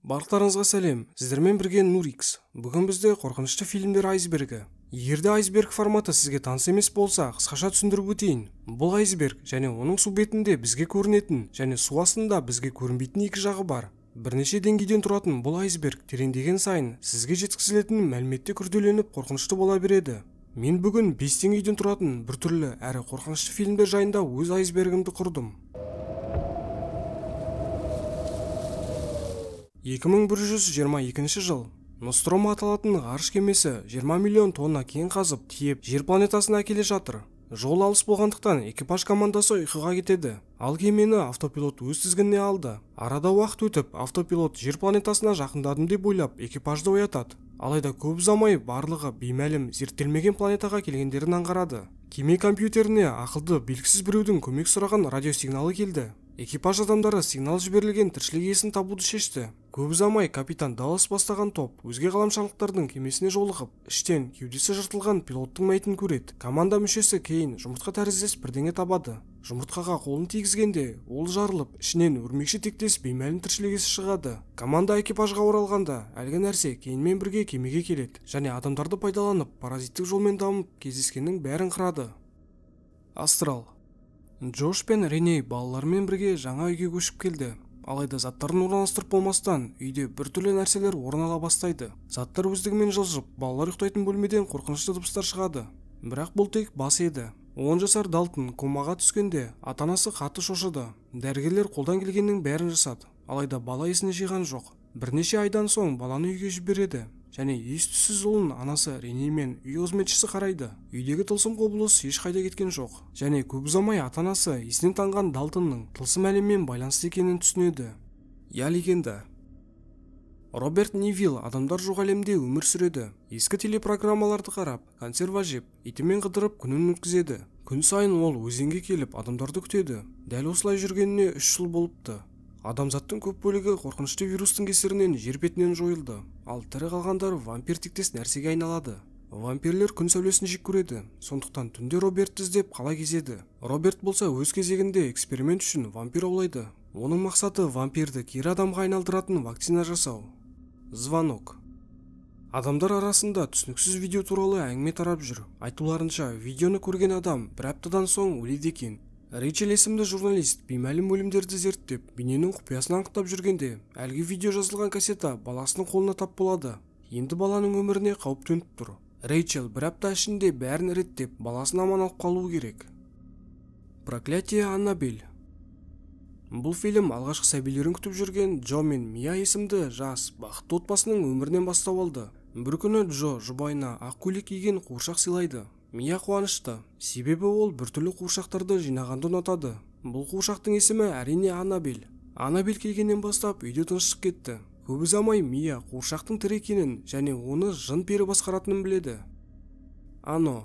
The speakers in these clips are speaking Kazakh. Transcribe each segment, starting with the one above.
Барлықтарыңызға сәлем, сіздермен бірге Нурикс. Бүгін бізде қорқынышты фильмдер айсбергі. Егерде айсберг форматы сізге таныс емес болса, қысқаша түсіндіріп өтейін. Бұл айсберг және оның су бетінде бізге көрінетін және су астында бізге көрінбейтін екі жағы бар. Бірнеше деңгейден тұратын бұл айсберг тереңдеген сайын сізге жеткізілетін мәліметте күрделеніп қорқынышты бола береді. Мен бүгін 5 деңгейден тұратын біртүрлі әрі қорқынышты фильмдер жайында өз айсбергімді құрдым. 2122 жыл. Ностромо аталатын ғарыш кемесі 20 миллион тонна кен қазып тиеп жер планетасына әкеле жатыр. Жол алыс болғандықтан экипаж командасы ұйқыға кетеді. Ал кемені автопилот өз тізгініне алды. Арада уақыт өтіп, автопилот жер планетасына жақындадым деп ойлап экипажды оятады. Алайда көп ұзамай барлығы беймәлім зерттелмеген планетаға келгендерін аңғарады. Кеме компьютеріне ақылды белгісіз біреудің көмек сұраған радиосигналы келді. Экипаж адамдары сигнал жіберілген тіршілік иесін табуды шешті. Көп ұзамай капитан Даллас бастаған топ өзге ғаламшарлықтардың кемесіне жолығып, іштен кеудесі жыртылған пилоттың мәйітін көреді. Команда мүшесі Кейн жұмыртқа тәріздес бірдеңе табады. Жұмыртқаға қолын тигізгенде, ол жарылып, ішінен өрмекші тектес беймәлім тіршілік иесі шығады. Команда экипажға оралғанда, әлгі нәрсе Кейнмен бірге кемеге келеді және адамдарды пайдаланып, паразиттік жолмен дамып, кездескеннің бәрін қырады. Астрал. Джош пен Рене балалармен бірге жаңа үйге көшіп келді. Алайда заттарын орналастырып болмастан, үйде біртүрлі нәрселер орын ала бастайды. Заттар өздігімен жылжып, балалар ұйықтайтын бөлмеден қорқынышты дыбыстар шығады. Бірақ бұл тек бас еді. 10 жасар Далтон комаға түскенде, ата-анасы қатты шошыды. Дәрігерлер қолдан келгеннің бәрін жасады. Алайда бала есіне жиған жоқ. Бірнеше айдан соң баланы үйге жібереді. Және ес-түссіз ұлын анасы Рене мен үй қызметшісі қарайды. Үйдегі тылсым құбылыс ешқайда кеткен жоқ. Және көп ұзамай ата-анасы есінен танған Далтонның тылсым әлеммен байланысты екенін түсінеді. Я легенда. Роберт Невилл адамдар жоқ әлемде өмір сүреді. Ескі телепрограммаларды қарап, консерва жеп, итімен қыдырып күнін өткізеді. Күн сайын ол өзенге келіп адамдарды күтеді. Дәл осылай жүргеніне 3 жыл болыпты. Адамзаттың көп бөлігі қорқынышты вирустың кесірінен жер бетінен жойылды. Ал тірі қалғандар вампир тектес нәрсеге айналады. Вампирлер күн сәулесін жек көреді. Сондықтан түнде Робертті іздеп қала кезеді. Роберт болса өз кезегінде эксперимент үшін вампир аулайды. Оның мақсаты вампирді кері адамға айналдыратын вакцина жасау. Звонок. Адамдар арасында түсініксіз видео туралы әңгіме тарап жүр. Айтуларынша, видеоны көрген адам бір аптадан соң өледі екен. Рейчел есімді журналист беймәлім өлімдерді зерттеп, бейненің құпиясын анықтап жүргенде, әлгі видео жазылған кассета баласының қолына тап болады. Енді баланың өміріне қауіп төніп тұр. Рейчел бір апта ішінде бәрін реттеп, баласын аман алып қалуы керек. Проклятие Аннабель. Бұл фильм алғашқы сәбилерін күтіп жүрген Джо мен Мия есімді жас, бақытты отбасының өмірінен бастау алды. Бір күні Джо жұбайына ақ көйлек киген қуыршақ сыйлайды. Мия қуанышты, себебі ол біртүрлі қуыршақтарды жинағанды ұнатады. Бұл қуыршақтың есімі әрине Аннабель. Аннабель келгеннен бастап үйде тыныштық кетті. Көп ұзамай Мия қуыршақтың тірі екенін және оны жын пері басқаратынын біледі. Ано.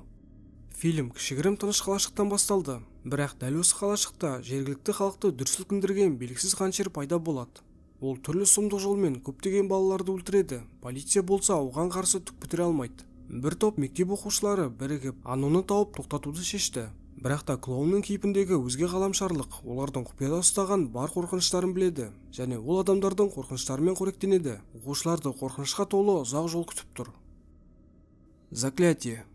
Фильм кішігірім тыныш қалашықтан басталды. Бірақ дәл осы қалашықта жергілікті халықты дүр сілкіндірген белгісіз қаншер пайда болады. Ол түрлі сұмдық жолмен көптеген балаларды өлтіреді. Полиция болса оған қарсы түк бітіре алмайды. Бір топ мектеп оқушылары бірігіп Аноны тауып тоқтатуды шешті. Бірақ та клоунның кейпіндегі өзге ғаламшарлық олардың құпияда ұстаған бар қорқыныштарын біледі және ол адамдардың қорқыныштарымен қоректенеді. Оқушыларды қорқынышқа толы ұзақ жол күтіп тұр. Заклятие.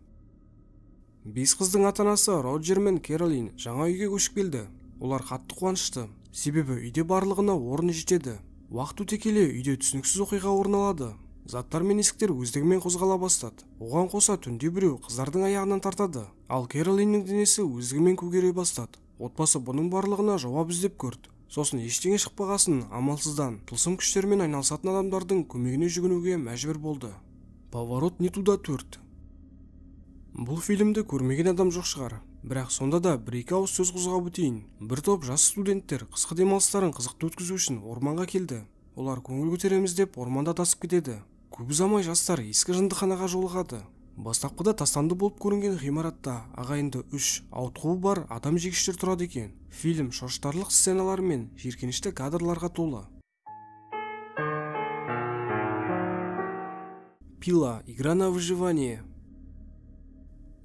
5 қыздың ата-анасы Роджер мен Кэролин жаңа үйге көшіп келді. Олар қатты қуанышты, себебі үйде барлығына орын жетеді. Уақыт өте келе үйде түсініксіз оқиға орын алады. Заттар мен есіктер өздігімен қозғала бастады. Оған қоса түнде біреу қыздардың аяғынан тартады. Ал Кэролиннің денесі өздігімен көгере бастады. Отбасы бұның барлығына жауап іздеп көрді. Сосын ештеңе шықпағасын амалсыздан тылсым күштермен айналысатын адамдардың көмегіне жүгінуге мәжбүр болды. Поворот не туда 4. Бұл фильмді көрмеген адам жоқ шығар. Бірақ сонда да бір-екі ауыз сөз қозғап өтейін. Бір топ жас студенттер қысқы демалыстарын қызықты өткізу үшін орманға келді. Олар көңіл көтереміз деп орманда тасып кетеді. Көп ұзамай жастар ескі жындыханаға жолығады. Бастапқыда тастанды болып көрінген ғимаратта ағайынды 3 ауытқуы бар адам жегіштер тұрады екен. Фильм шошытарлық сценалар мен жиіркенішті кадрларға толы. Пила. Игра на выживание.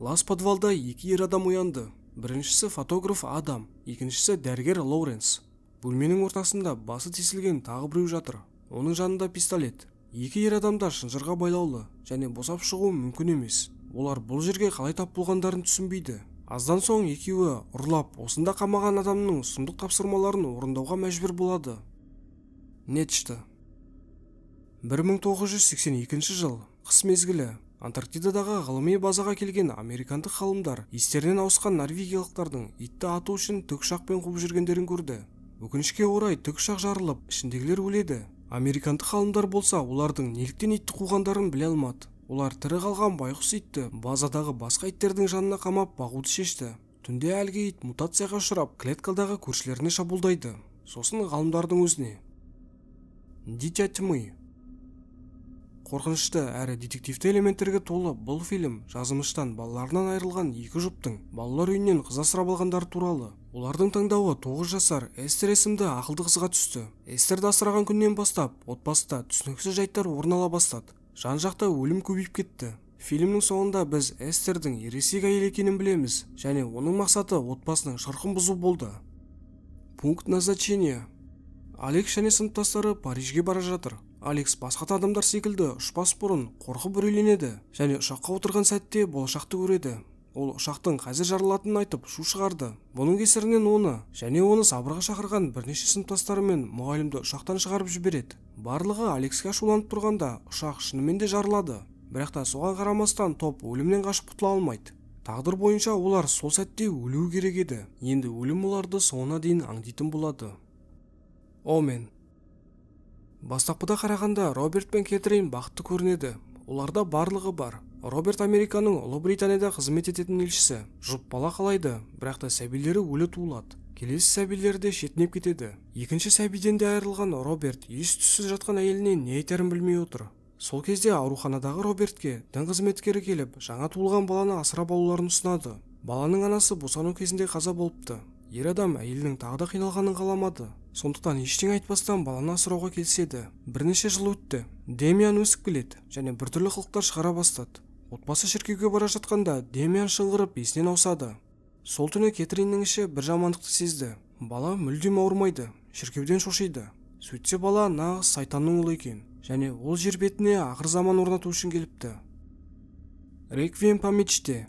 Лас подвалда 2 ер адам оянды. Біріншісі фотограф Адам, екіншісі дәрігер Лоуренс. Бөлменің ортасында басы тесілген тағы біреу жатыр. Оның жанында пистолет. Екі ер адамдар шынжырға байлаулы және босап шығу мүмкін емес. Олар бұл жерге қалай тап болғандарын түсінбейді. Аздан соң екеуі ұрлап, осында қамаған адамның сұмдық тапсырмаларын орындауға мәжбүр болады. Нечто. 1982 жыл, қыс мезгілі. Антарктидадағы ғылыми базаға келген американдық ғалымдар естерінен ауысқан норвегиялықтардың итті ату үшін тікұшақпен қуып жүргендерін көрді. Өкінішке орай тікұшақ жарылып, ішіндегілер өледі. Американдық ғалымдар болса, олардың неліктен итті қуғандарын біле алмады. Олар тірі қалған байғұс итті базадағы басқа иттердің жанына қамап бағуды шешті. Түнде әлгі ит мутацияға ұшырап, клеткадағы көршілеріне шабуылдайды. Сосын ғалымдардың өзіне. Дитя тьмы. Қорқынышты әрі детективті элементтерге толы бұл фильм жазымыштан балаларынан айырылған екі жұптың балалар үйінен қыз асырап алғандары туралы. Олардың таңдауы 9 жасар Эстер есімді ақылды қызға түсті. Эстерді асыраған күннен бастап, отбасыда түсініксіз жайттар орын ала бастады. Жан-жақта өлім көбейіп кетті. Фильмнің соңында біз Эстердің ересек әйел екенін білеміз, және оның мақсаты отбасының шырқын бұзу болды. Пункт назначения. Алекс және сыныптастары Парижге бара жатыр. Алекс басқа адамдар секілді ұшпас бұрын қорқып үрейленеді және ұшаққа отырған сәтте болашақты көреді. Ол ұшақтың қазір жарылатынын айтып шу шығарды. Бұның кесірінен оны сабырға шақырған бірнеше сыныптастары мен мұғалімді ұшақтан шығарып жібереді. Барлығы Алекске ашуланып тұрғанда ұшақ шынымен де жарылады. Бірақ та соған қарамастан топ өлімнен қашып құтыла алмайды. Тағдыр бойынша олар сол сәтте өлуі керек еді. Енді өлім оларды соңына дейін аңдитын болады. Омен. Бастапқыда қарағанда Роберт пен Кэтрин бақытты көрінеді. Оларда барлығы бар. Роберт Американың Ұлыбританияда қызмет ететін елшісі. Жұп бала қалайды, бірақ та сәбилері өлі туылады. Келесі сәбилері де шетінеп кетеді. Екінші сәбиден де айырылған Роберт ес-түссіз жатқан әйеліне не айтарын білмей отыр. Сол кезде ауруханадағы Робертке дін қызметкері келіп, жаңа туылған баланы асырап алуларын ұсынады. Баланың анасы босану кезінде қаза болыпты. Ер адам әйелінің тағы да қиналғанын қаламады. Сондықтан ештеңе айтпастан баланы асырауға келіседі. Бірнеше жыл өтті. Демиан өсіп келеді және біртүрлі қылықтар шығара бастады. Отбасы шіркеуге бара жатқанда Демиан шыңғырып есінен аусады. Сол түні Кэтриннің іші бір жамандықты сезді. Бала мүлдем ауырмайды, шіркеуден шошиды. Сөйтсе бала нағыз сайтанның ұлы екен және ол жер бетіне ақыр заман орнату үшін келіпті. Реквием по мечте.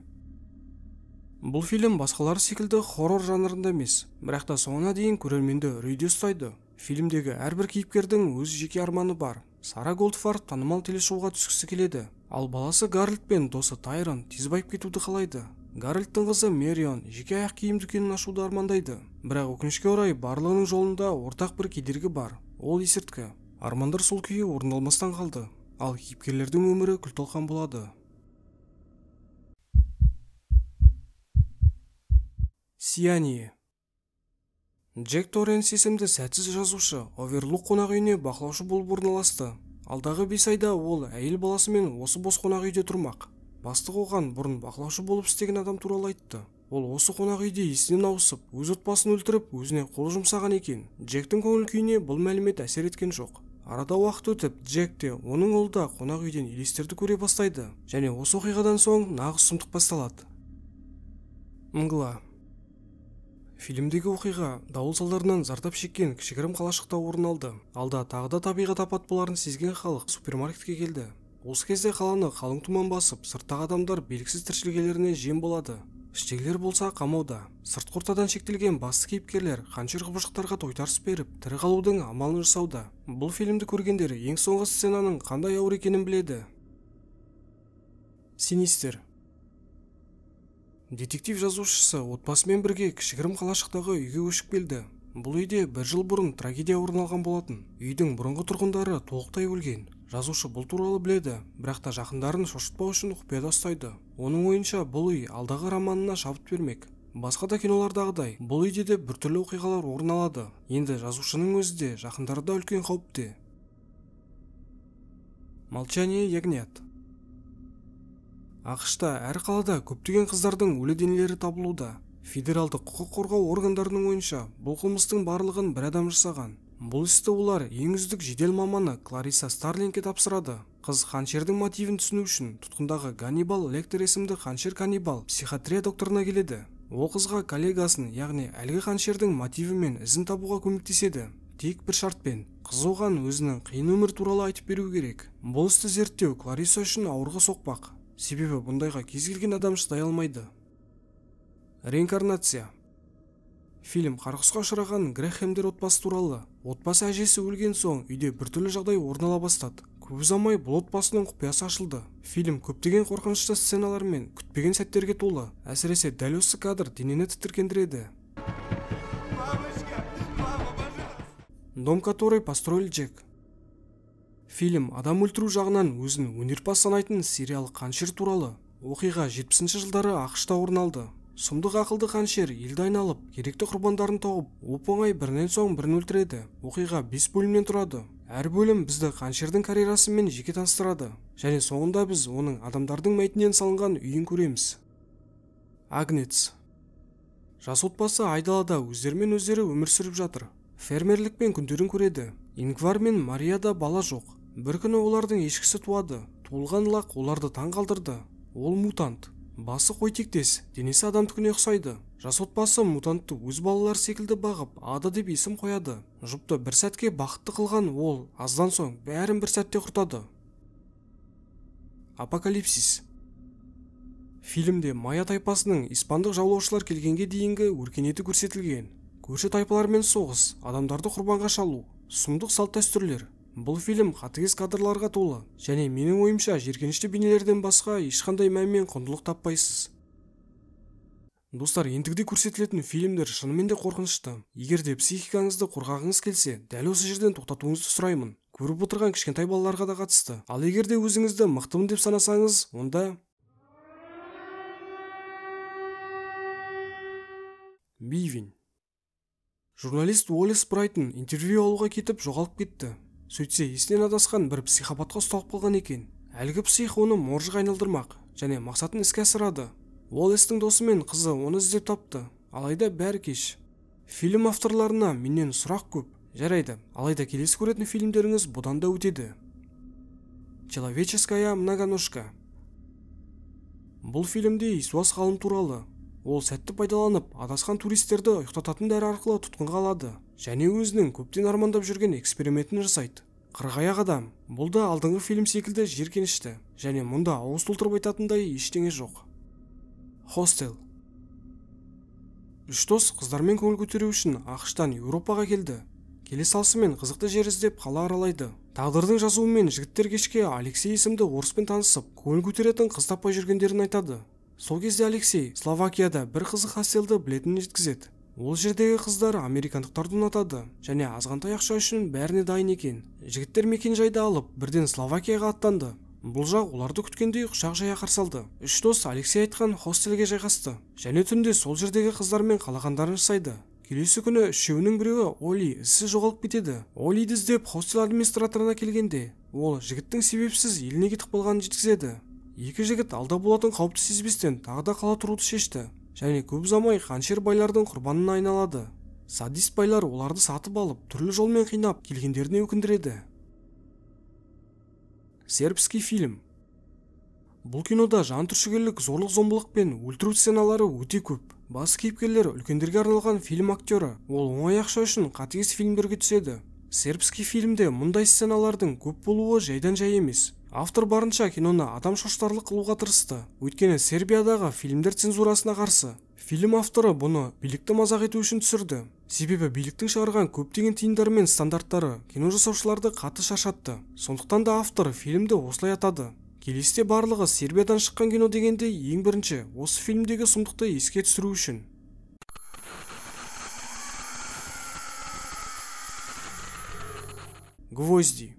Бұл фильм басқалары секілді хоррор жанрында емес, бірақ та соңына дейін көрерменді үрейде ұстайды. Фильмдегі әрбір кейіпкердің өз жеке арманы бар. Сара Голдфарб танымал телешоуға түскісі келеді, ал баласы Гарольд пен досы Тайрон тез байып кетуді қалайды. Гарольдтың қызы Мэрион жеке аяқ киім дүкенін ашуды армандайды. Бірақ өкінішке орай барлығының жолында ортақ бір кедергі бар. Ол есірткі. Армандар сол күйі орындалмастан қалды, ал кейіпкерлердің өмірі күл-талқан болады. Сияние. Джек Торренс есімді сәтсіз жазушы Оверлук қонақ үйіне бақылаушы болып орналасты. Алдағы 5 айда ол әйел баласымен осы бос қонақ үйде тұрмақ. Бастық оған бұрын бақылаушы болып істеген адам туралы айтты. Ол осы қонақ үйде есінен ауысып, өз отбасын өлтіріп, өзіне қол жұмсаған екен. Джектің көңіл күйіне бұл мәлімет әсер еткен жоқ. Арада уақыт өтіп, Джек те оның ұлы да қонақ үйден елестерді көре бастайды және осы оқиғадан соң нағыз сұмдық басталады. Мгла. Фильмдегі оқиға дауыл салдарынан зардап шеккен кішігірім қалашықта орын алды. Алда тағы да табиғат апат боларын сезген халық супермаркетке келді. Осы кезде қаланы қалың тұман басып, сырттағы адамдар белгісіз тіршілік жем болады. Іштегілер болса қамауда. Сыртқы ортадан шектелген басты кейіпкерлер қаншыр қыбыршықтарға тойтарыс беріп, тірі қалудың амалын жасауда. Бұл фильмді көргендер ең соңғы сценаның қандай ауыр екенін біледі. Синистер. Детектив жазушысы отбасымен бірге кішігірім қалашықтағы үйге көшіп келді. Бұл үйде 1 жыл бұрын трагедия орын алған болатын. Үйдің бұрынғы тұрғындары толықтай өлген. Жазушы бұл туралы біледі, бірақ та жақындарын шошытпау үшін құпияда ұстайды. Оның ойынша бұл үй алдағы романына шабыт бермек. Басқа да кинолардағыдай, бұл үйде де біртүрлі оқиғалар орын алады. Енді жазушының өзі де жақындары да үлкен қауіпте. Молчание ягнят. ақш-та әр қалада көптеген қыздардың өлі денелері табылуда. Федералдық құқық қорғау органдарының ойынша, бұл қылмыстың барлығын бір адам жасаған. Бұл істі олар ең үздік жедел маманы Клариса Старлингке тапсырады. Қыз қаншердің мотивін түсіну үшін тұтқындағы Ганнибал Лектор есімді қаншер каннибал психиатрия докторына келеді. Ол қызға коллегасын, яғни әлгі қаншердің мотиві мен ізін табуға көмектеседі, тек бір шартпен. Қыз оған өзінің қиын өмір туралы айтып беру керек. Бұл істі зерттеу Клариса үшін ауырға соқпақ, себебі бұндайға кез келген адам шыдай алмайды. Реинкарнация. Фильм қарғысқа ұшыраған Грэхэмдер отбасы туралы. Отбасы әжесі өлген соң үйде біртүрлі жағдай орын ала бастады. Көп ұзамай бұл отбасының құпиясы ашылды. Фильм көптеген қорқынышты сценалар мен күтпеген сәттерге толы. Әсіресе дәл осы кадр денені тітіркендіреді. Дом, который построил Джек. Фильм адам өлтіру жағынан өзін өнерпаз санайтын сериялық қаншер туралы. Оқиға 70-ші жылдары ақш-та орын алды. Сұмдық ақылды қаншер елді айналып, керекті құрбандарын тауып, оп-оңай бірінен соң бірін өлтіреді. Оқиға 5 бөлімнен тұрады. Әр бөлім бізді қаншердің карьерасымен жеке таныстырады, және соңында біз оның адамдардың мәйітінен салынған үйін көреміз. Агнец. Жас отбасы айдалада өздерімен өздері өмір сүріп жатыр. Фермерлікпен күндерін көреді. Ингвар мен Марияда бала жоқ. Бір күні олардың ешкісі туады. Туылған лақ оларды таң қалдырды. Ол мутант. Басы қойтектес, денесі адамдікіне ұқсайды. Жас отбасы мутантты өз балалар секілді бағып, Ада деп есім қояды. Жұпты бір сәтке бақытты қылған ол, аздан соң бәрін бір сәтте құртады. Апокалипсис. Фильмде майя тайпасының испандық жаулаушылар келгенге дейінгі өркениеті көрсетілген. Көрші тайпалармен соғыс, адамдарды құрбанға шалу, сұмдық салт дәстүрлер. Бұл фильм қатыгез кадрларға толы, және менің ойымша жиіркенішті бейнелерден басқа ешқандай мән мен құндылық таппайсыз. Достар, ендігіде көрсетілетін фильмдер шынымен де қорқынышты. Егер де психикаңызды қорғағыңыз келсе, дәл осы жерден тоқтатуыңызды сұраймын. Көріп отырған кішкентай балаларға да қатысты. Ал егер де өзіңізді мықтымын деп санасаңыз, онда Бивин. Журналист Уоллес Брайтон интервью алуға кетіп жоғалып кетті. Сөйтсе, есінен адасқан бір психопатқа ұсталып қалған екен. Әлгі псих оны моржға айналдырмақ, және мақсатын іске асырады. Уоллестің досы мен қызы оны іздеп тапты. Алайда бәрі кеш. Фильм авторларына менен сұрақ көп. Жарайды, алайда келесі көретін фильмдеріңіз бұдан да өтеді. Человеческая многоножка. Бұл фильмде Исуас ғалым туралы. Ол сәтті пайдаланып, адасқан туристерді ұйықтататын дәрі арқылы тұтқынға алады, және өзінің көптен армандап жүрген экспериментін жасайды. Қырғаяқ адам. Бұл да алдыңғы фильм секілді жиіркенішті, және мұнда ауыз толтырып айтатындай ештеңе жоқ. Хостел. Үш дос қыздармен көңіл көтеру үшін ақш-тан Еуропаға келді. Келе салысымен қызықты жер іздеп қала аралайды. Тағдырдың жазуымен жігіттер кешке Алексей есімді орыспен танысып, көңіл көтеретін қыз таппай жүргендерін айтады. Сол кезде Алексей Словакияда бір қызық хостелді білетінін жеткізеді. Ол жердегі қыздар американдықтарды ұнатады, және азғантай ақша үшін бәріне дайын екен. Жігіттер мекен-жайды алып, бірден Словакияға аттанды. Бұл жақ оларды күткендей құшақ жая қарсы алды. Үш дос Алексей айтқан хостелге жайғасты, және түнде сол жердегі қыздармен қалағандарын жасайды. Келесі күні үшеуінің біреуі Оли ізсіз жоғалып кетеді. Олиді іздеп хостел администраторына келгенде, ол жігіттің себепсіз еліне кетіп қалғанын жеткізеді. Екі жігіт алда болатын қауіпті сезбестен тағы да қала тұруды шешті, және көп ұзамай қаншер байлардың құрбанына айналады. Садист байлар оларды сатып алып, түрлі жолмен қинап, келгендеріне өкіндіреді. Сербский фильм. Бұл кинода жан түршігерлік, зорлық-зомбылық пен өлтіру сценалары өте көп. Бас кейіпкерлер үлкендерге арналған фильм актері. Ол оңай ақша үшін қатыгез фильмдерге түседі. Сербский фильмде мұндай сценалардың көп болуы жайдан жай емес. Автор барынша киноны адам шошытарлық қылуға тырысты. Өйткені Сербиядағы фильмдер цензурасына қарсы. Фильм авторы бұны билікті мазақ ету үшін түсірді. Себебі биліктің шығарған көптеген тиындары мен стандарттары кино жасаушыларды қатты шаршатты. Сондықтан да автор фильмді осылай атады. Келесте барлығы Сербиядан шыққан кино дегенде ең бірінші осы фильмдегі сұмдықты еске түсіру үшін. Гвозди.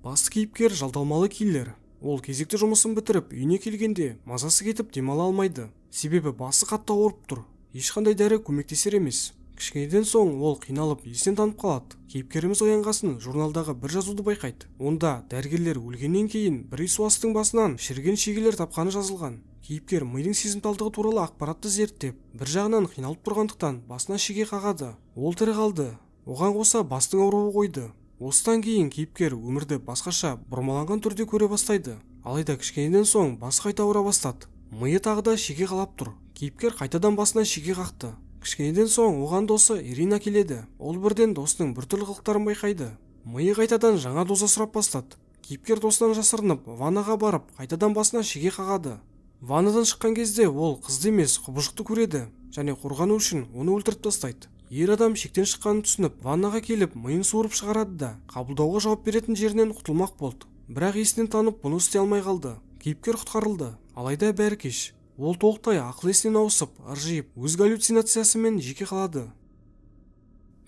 Басты кейіпкер жалдалмалы киллер. Ол кезекті жұмысын бітіріп, үйіне келгенде мазасы кетіп демала алмайды. Себебі басы қатты ауырып тұр. Ешқандай дәрі көмектесер емес. Кішкенеден соң ол қиналып есін танып қалады. Кейіпкеріміз оянғасын журналдағы бір жазуды байқайды. Онда дәрігерлер өлгеннен кейін бір Исуастың басынан шіріген шегелер тапқаны жазылған. Кейіпкер мидың сезімталдығы туралы ақпаратты зерттеп, бір жағынан қиналып тұрғандықтан басына шеге қағады. Ол тірі қалды. Оған қоса бастың ауруы қойды. Осыдан кейін кейіпкер өмірді басқаша бұрмаланған түрде көре бастайды. Алайда кішкенеден соң басы қайта ауыра бастады. Миы тағы да шеге қалап тұр. Кейіпкер қайтадан басына шеге қақты. Кішкенеден соң оған досы Ирина келеді. Ол бірден досының біртүрлі қылықтарын байқайды. Миы қайтадан жаңа доза сұрап бастады. Кейіпкер досынан жасырынып, ваннаға барып, қайтадан басына шеге қағады. Ваннадан шыққан кезде ол қызды емес, құбыжықты көреді және қорғану үшін оны өлтіріп тастайды. Ер адам шектен шыққанын түсініп, ваннаға келіп, миын суырып шығарады да, қабылдауға жауап беретін жерінен құтылмақ болды. Бірақ есінен танып, бұны істей алмай қалды. Кейіпкер құтқарылды. Алайда бәрі кеш. Ол толықтай ақыл есінен ауысып, ыржиып, өз галлюцинациясымен жеке қалады.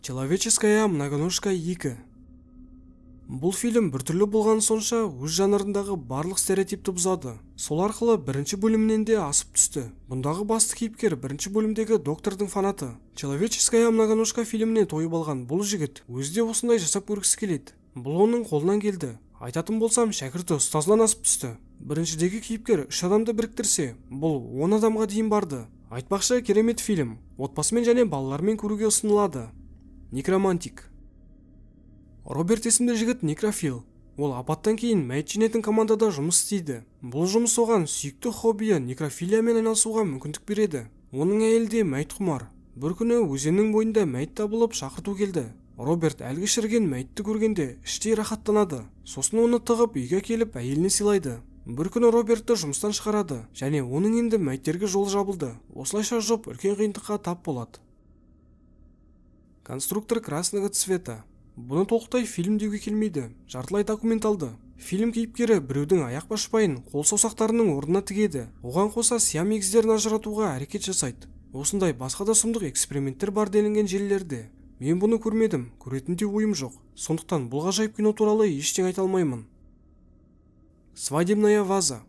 Человеческая многоножка 2. Бұл фильм біртүрлі болған сонша өз жанрындағы барлық стереотипті бұзады. Сол арқылы бірінші бөлімнен де асып түсті. Бұндағы басты кейіпкер бірінші бөлімдегі доктордың фанаты. Человеческая многоножка фильміне тойып алған бұл жігіт өзі де осындай жасап көргісі келеді. Бұл оның қолынан келді. Айтатын болсам, шәкірті ұстазынан асып түсті. Біріншідегі кейіпкер 3 адамды біріктірсе, бұл 10 адамға дейін барды. Айтпақшы, керемет фильм. Отбасымен және балалармен көруге ұсынылады. Некромантик. Роберт есімді жігіт некрофил. Ол апаттан кейін мәйіт жинайтын командада жұмыс істейді. Бұл жұмыс оған сүйікті хоббиі некрофилиямен айналысуға мүмкіндік береді. Оның әйелі де мәйіт құмар. Бір күні өзеннің бойында мәйіт табылып шақырту келді. Роберт әлгі шіріген мәйітті көргенде іштей рахаттанады. Сосын оны тығып үйге келіп әйеліне сыйлайды. Бір күні Робертті жұмыстан шығарады және оның енді мәйіттерге жол жабылды. Осылайша жұп үлкен қиындыққа тап болады. Конструктор красного цвета. Бұны толықтай фильм деуге келмейді, жартылай документалды. Фильм кейіпкері біреудің аяқ башпайын қол саусақтарының орнына тігеді. Оған қоса сиам егіздерін ажыратуға әрекет жасайды. Осындай басқа да сұмдық эксперименттер бар делінген желілерде. Мен бұны көрмедім, көретін де ойым жоқ. Сондықтан бұл ғажайып кино туралы ештеңе айта алмаймын. Свадебная ваза.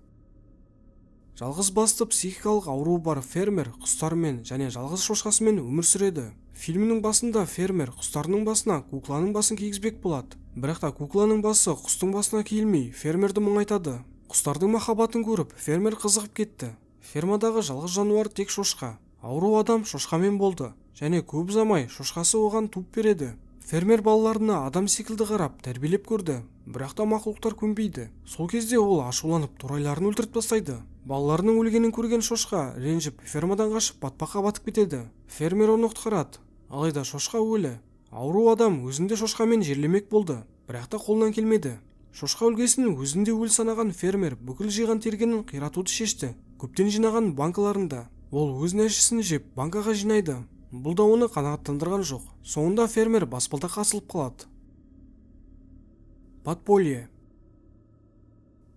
Жалғыз басты психикалық ауруы бар фермер құстармен және жалғыз шошқасымен өмір сүреді. Фильмнің басында фермер құстарының басына кукланың басын кигізбек болады. Бірақ та кукланың басы құстың басына киілмей, фермерді мұңайтады. Құстардың махаббатын көріп, фермер қызығып кетті. Фермадағы жалғыз жануар тек шошқа. Ауру адам шошқамен болды және көп ұзамай шошқасы оған туып береді. Фермер балаларына адам секілді қарап, тәрбиелеп көрді. Бірақ та мақұлықтар көнбейді. Сол кезде ол ашуланып, торайларын өлтіріп тастайды. Балаларының өлгенін көрген шошқа ренжіп, фермадан қашып батпаққа батып кетеді. Фермер оны құтқарады. Алайда шошқа өлі. Ауру адам өзінде шошқамен жерлемек болды, бірақ та қолынан келмеді. Шошқа өлгесін өзінде өлі санаған фермер бүкіл жиған тергенін қиратуды шешті. Көптен жинаған банкаларында. Ол өз нәжісін жеп банкаға жинайды. Бұл да оны қанағаттандырған жоқ. Соңында фермер баспалдаққа асылып қалады. Подполье.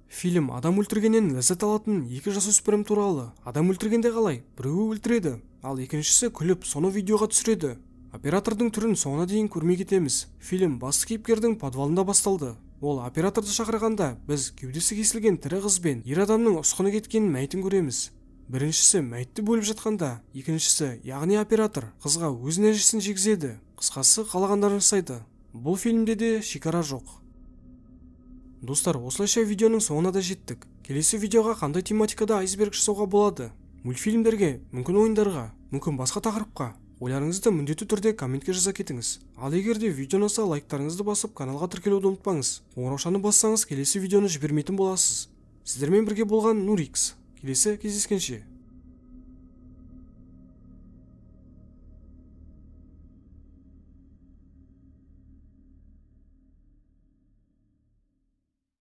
Фильм адам өлтіргеннен ләззат алатын 2 жасөспірім туралы. Адам өлтіргенде қалай? Біреуі өлтіреді, ал екіншісі күліп, соны видеоға түсіреді. Оператордың түрін соңына дейін көрмей кетеміз. Фильм басты кейіпкердің подвалында басталды. Ол операторды шақырғанда біз кеудесі кесілген тірі қыз бен ер адамның ұсқыны кеткен мәйітін көреміз. Біріншісі мәйітті бөліп жатқанда, екіншісі, яғни оператор, қызға өз нәжісін жегізеді. Қысқасы қалағандарын жасайды. Бұл фильмде де шекара жоқ. Достар, осылайша видеоның соңына да жеттік. Келесі видеоға қандай тематикада айсберг жасауға болады? Мультфильмдерге, мүмкін ойындарға, мүмкін басқа тақырыпқа? Ойларыңызды міндетті түрде комментке жаза кетіңіз. Ал егер де видео ұнаса, лайктарыңызды басып, каналға тіркелуді ұмытпаңыз. Қоңыраушаны бассаңыз, келесі видеоны жібермейтін боласыз. Сіздермен бірге болған Нурикс. Келесі кездескенше.